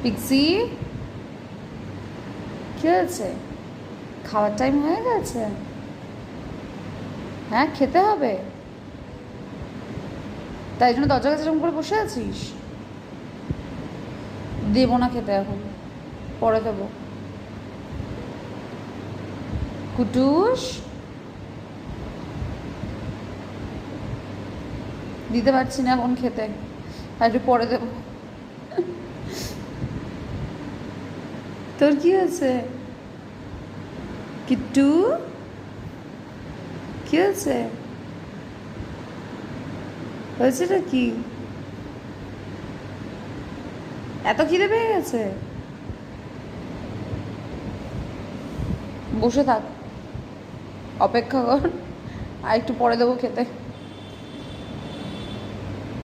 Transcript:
Pixie, কি হয়েছে? খাওয়ার টাইম হয়ে গেছে? হ্যাঁ, খেতে হবে, তাই জন্য দরজা কাছে করে বসে আছিস? দেবো না খেতে এখন, পরে দেবো। কুটুস, দিতে পারছি না এখন খেতে, আর একটু পরে দেবো। তোর কি হয়েছে কিট্টু? কি হয়েছে? হয়েছেটা কি? এত খিদে পেয়ে গেছে? বসে থাক, অপেক্ষা কর, আর একটু পরে দেবো খেতে।